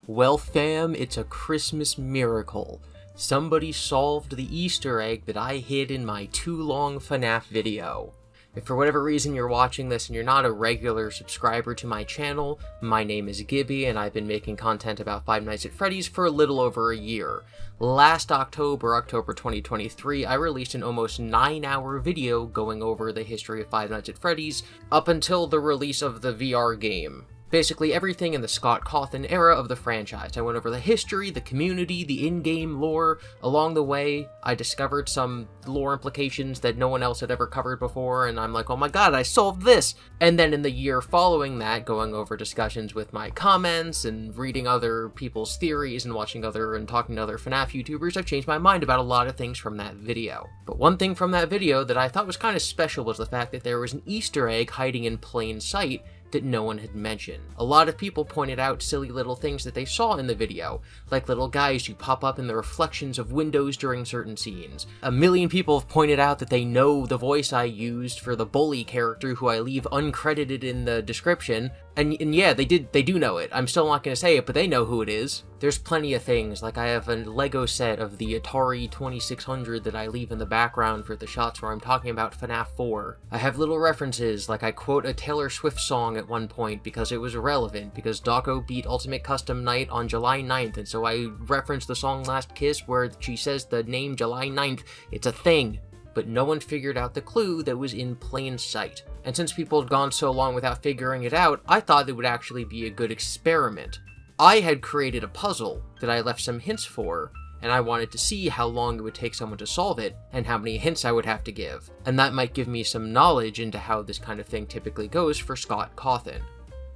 Well fam, it's a Christmas miracle. Somebody solved the Easter egg that I hid in my too long FNAF video. If for whatever reason you're watching this and you're not a regular subscriber to my channel, my name is GiBi and I've been making content about Five Nights at Freddy's for a little over a year. Last October 2023, I released an almost 9-hour video going over the history of Five Nights at Freddy's up until the release of the VR game. Basically everything in the Scott Cawthon era of the franchise. I went over the history, the community, the in-game lore. Along the way, I discovered some lore implications that no one else had ever covered before, and I'm like, oh my god, I solved this! And then in the year following that, going over discussions with my comments, and reading other people's theories, and watching and talking to other FNAF YouTubers, I've changed my mind about a lot of things from that video. But one thing from that video that I thought was kind of special was the fact that there was an Easter egg hiding in plain sight that no one had mentioned. A lot of people pointed out silly little things that they saw in the video, like little guys who pop up in the reflections of windows during certain scenes. A million people have pointed out that they know the voice I used for the bully character who I leave uncredited in the description, and yeah, they do know it. I'm still not going to say it, but they know who it is. There's plenty of things, like I have a Lego set of the Atari 2600 that I leave in the background for the shots where I'm talking about FNAF 4. I have little references, like I quote a Taylor Swift song at one point because it was relevant, because Dawko beat Ultimate Custom Night on July 9th, and so I referenced the song Last Kiss where she says the name July 9th. It's a thing. But no one figured out the clue that was in plain sight. And since people had gone so long without figuring it out, I thought it would actually be a good experiment. I had created a puzzle that I left some hints for, and I wanted to see how long it would take someone to solve it, and how many hints I would have to give. And that might give me some knowledge into how this kind of thing typically goes for Scott Cawthon.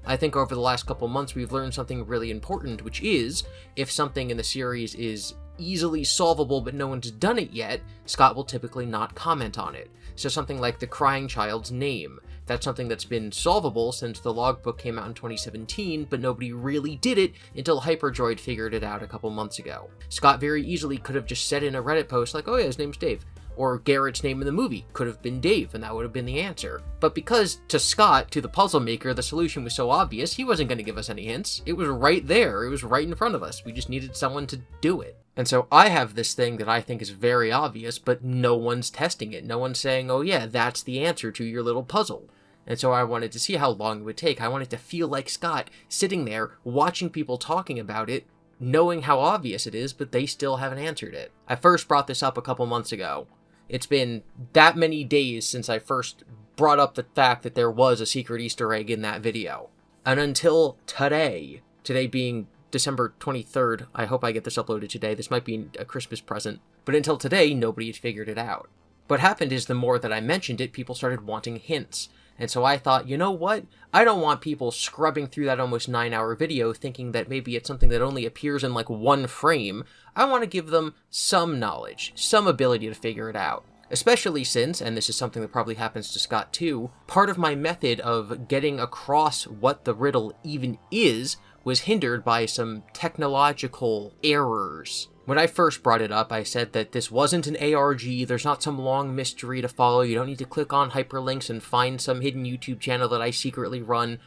I think over the last couple months we've learned something really important, which is, if something in the series is easily solvable but no one's done it yet, Scott will typically not comment on it. So something like the crying child's name. That's something that's been solvable since the logbook came out in 2017, but nobody really did it until Hyperdroid figured it out a couple months ago. Scott very easily could have just said in a Reddit post like, oh yeah, his name's Dave. Or Garrett's name in the movie could have been Dave, and that would have been the answer. But because, to Scott, to the puzzle maker, the solution was so obvious, he wasn't going to give us any hints. It was right there. It was right in front of us. We just needed someone to do it. And so I have this thing that I think is very obvious, but no one's testing it. No one's saying, oh yeah, that's the answer to your little puzzle. And so I wanted to see how long it would take. I wanted to feel like Scott, sitting there, watching people talking about it, knowing how obvious it is, but they still haven't answered it. I first brought this up a couple months ago. It's been that many days since I first brought up the fact that there was a secret Easter egg in that video. And until today being December 23rd, I hope I get this uploaded today, this might be a Christmas present, but until today, nobody had figured it out. What happened is the more that I mentioned it, people started wanting hints. And so I thought, you know what? I don't want people scrubbing through that almost 9-hour video thinking that maybe it's something that only appears in like one frame. I want to give them some knowledge, some ability to figure it out. Especially since, and this is something that probably happens to Scott too, part of my method of getting across what the riddle even is was hindered by some technological errors. When I first brought it up, I said that this wasn't an ARG, there's not some long mystery to follow, you don't need to click on hyperlinks and find some hidden YouTube channel that I secretly run.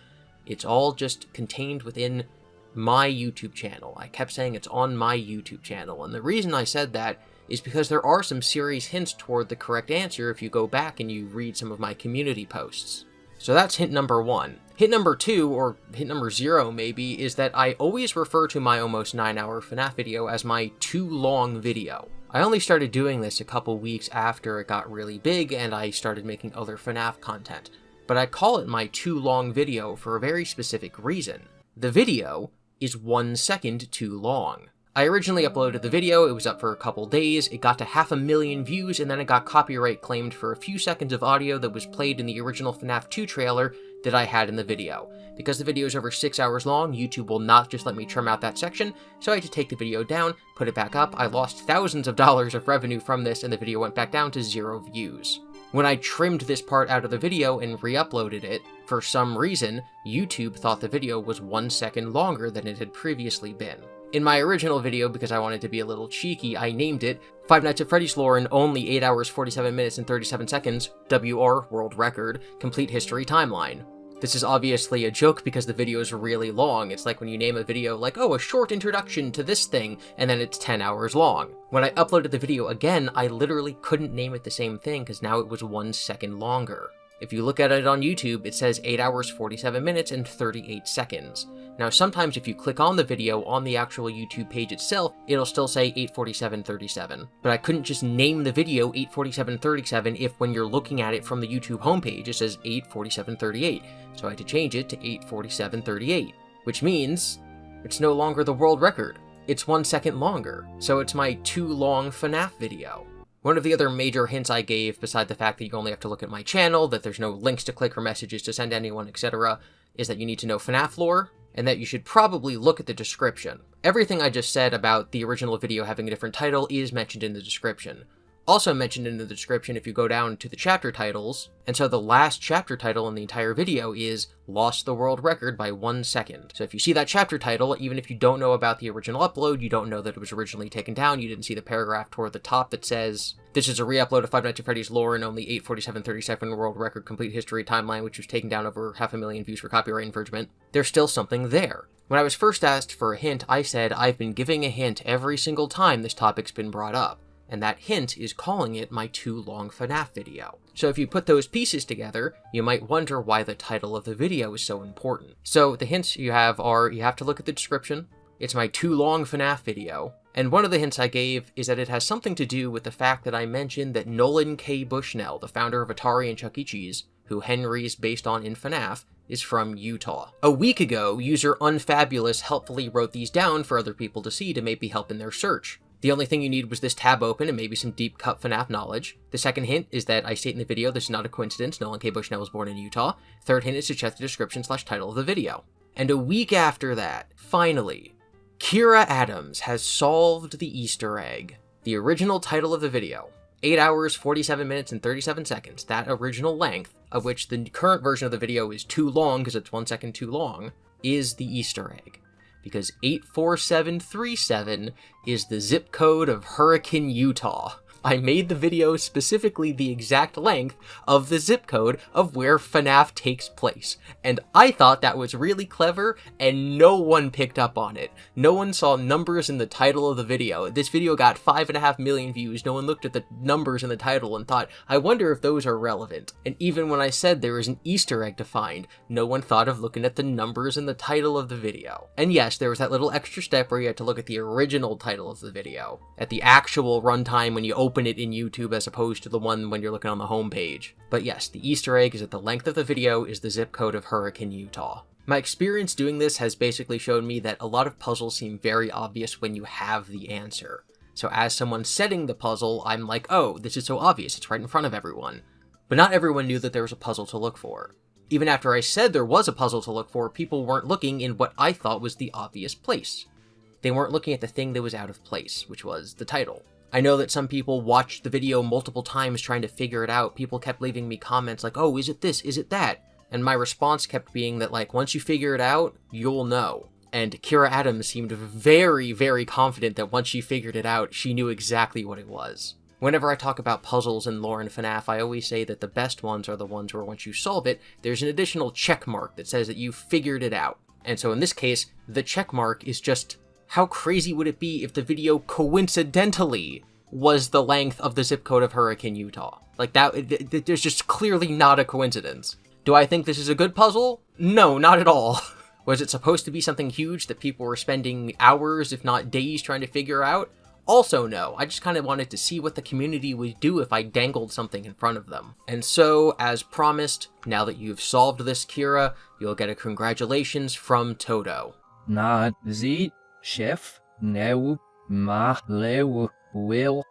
It's all just contained within my YouTube channel. I kept saying it's on my YouTube channel, and the reason I said that is because there are some serious hints toward the correct answer if you go back and you read some of my community posts. So that's hint number 1. Hint number 2, or hint number 0 maybe, is that I always refer to my almost 9-hour FNAF video as my too long video. I only started doing this a couple weeks after it got really big and I started making other FNAF content. But I call it my too long video for a very specific reason. The video is 1 second too long. I originally uploaded the video, it was up for a couple days, it got to 500,000 views, and then it got copyright claimed for a few seconds of audio that was played in the original FNAF 2 trailer that I had in the video. Because the video is over 6 hours long, YouTube will not just let me trim out that section, so I had to take the video down, put it back up. I lost thousands of dollars of revenue from this, and the video went back down to 0 views. When I trimmed this part out of the video and re-uploaded it, for some reason, YouTube thought the video was 1 second longer than it had previously been. In my original video, because I wanted to be a little cheeky, I named it Five Nights at Freddy's lore in only 8 hours, 47 minutes, and 37 seconds, WR, world record, complete history timeline. This is obviously a joke because the video is really long. It's like when you name a video like, oh, a short introduction to this thing, and then it's 10 hours long. When I uploaded the video again, I literally couldn't name it the same thing because now it was 1 second longer. If you look at it on YouTube, it says 8 hours, 47 minutes, and 38 seconds. Now, sometimes if you click on the video on the actual YouTube page itself, it'll still say 8:47:37. But I couldn't just name the video 8:47:37 if when you're looking at it from the YouTube homepage, it says 8:47:38. So I had to change it to 8:47:38, which means it's no longer the world record. It's 1 second longer. So it's my too long FNAF video. One of the other major hints I gave, beside the fact that you only have to look at my channel, that there's no links to click or messages to send anyone, etc., is that you need to know FNAF lore, and that you should probably look at the description. Everything I just said about the original video having a different title is mentioned in the description. Also mentioned in the description if you go down to the chapter titles, and so the last chapter title in the entire video is Lost the World Record by 1 second. So if you see that chapter title, even if you don't know about the original upload, you don't know that it was originally taken down, you didn't see the paragraph toward the top that says, this is a re-upload of Five Nights at Freddy's lore and only 8:47:37 world record complete history timeline, which was taken down over 500,000 views for copyright infringement, there's still something there. When I was first asked for a hint, I said I've been giving a hint every single time this topic's been brought up. And that hint is calling it my too long FNAF video. So if you put those pieces together, you might wonder why the title of the video is so important. So the hints you have are, you have to look at the description, it's my too long FNAF video, and one of the hints I gave is that it has something to do with the fact that I mentioned that Nolan K. Bushnell, the founder of Atari and Chuck E. Cheese, who Henry's based on in FNAF, is from Utah. A week ago, user Unfabulous helpfully wrote these down for other people to see to maybe help in their search. The only thing you need was this tab open and maybe some deep cut FNAF knowledge. The second hint is that I state in the video this is not a coincidence, Nolan K. Bushnell was born in Utah. Third hint is to check the description/title of the video. And a week after that, finally, Kira Adams has solved the Easter egg. The original title of the video, 8 hours, 47 minutes, and 37 seconds, that original length, of which the current version of the video is too long because it's 1 second too long, is the Easter egg. Because 84737 is the zip code of Hurricane, Utah. I made the video specifically the exact length of the zip code of where FNAF takes place. And I thought that was really clever, and no one picked up on it. No one saw numbers in the title of the video. This video got 5.5 million views. No one looked at the numbers in the title and thought, I wonder if those are relevant. And even when I said there is an Easter egg to find, no one thought of looking at the numbers in the title of the video. And yes, there was that little extra step where you had to look at the original title of the video, at the actual runtime when you open it in YouTube as opposed to the one when you're looking on the homepage. But yes, the Easter egg is that the length of the video is the zip code of Hurricane, Utah. My experience doing this has basically shown me that a lot of puzzles seem very obvious when you have the answer. So as someone setting the puzzle, I'm like, oh, this is so obvious, it's right in front of everyone. But not everyone knew that there was a puzzle to look for. Even after I said there was a puzzle to look for, people weren't looking in what I thought was the obvious place. They weren't looking at the thing that was out of place, which was the title. I know that some people watched the video multiple times trying to figure it out. People kept leaving me comments like, oh, is it this? Is it that? And my response kept being that, like, once you figure it out, you'll know. And Kira Adams seemed very, very confident that once she figured it out, she knew exactly what it was. Whenever I talk about puzzles and lore in FNAF, I always say that the best ones are the ones where once you solve it, there's an additional check mark that says that you figured it out. And so in this case, the check mark is just, how crazy would it be if the video coincidentally was the length of the zip code of Hurricane, Utah? Like that, there's just clearly not a coincidence. Do I think this is a good puzzle? No, not at all. Was it supposed to be something huge that people were spending hours, if not days, trying to figure out? Also no, I just kind of wanted to see what the community would do if I dangled something in front of them. And so, as promised, now that you've solved this, Kira, you'll get a congratulations from Toto. Na zi chef neu ma leu will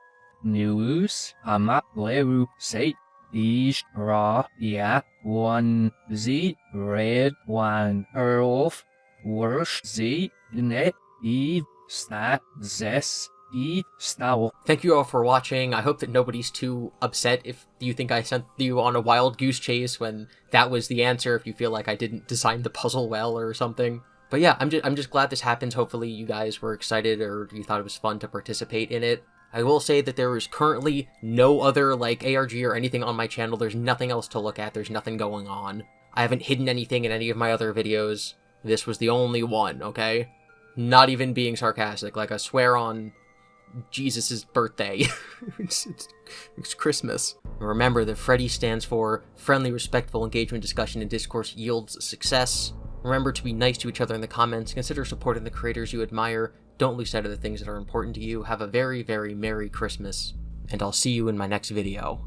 news ama leu say ish ra ya one z red one earth worst z net eve sta zes. Thank you all for watching. I hope that nobody's too upset if you think I sent you on a wild goose chase when that was the answer, if you feel like I didn't design the puzzle well or something. But yeah, I'm just glad this happened. Hopefully you guys were excited or you thought it was fun to participate in it. I will say that there is currently no other like ARG or anything on my channel. There's nothing else to look at. There's nothing going on. I haven't hidden anything in any of my other videos. This was the only one, okay? Not even being sarcastic. Like, I swear on Jesus' birthday. it's Christmas. Remember that Freddy stands for friendly, respectful engagement, discussion, and discourse yields success. Remember to be nice to each other in the comments. Consider supporting the creators you admire. Don't lose sight of the things that are important to you. Have a very, very Merry Christmas. And I'll see you in my next video.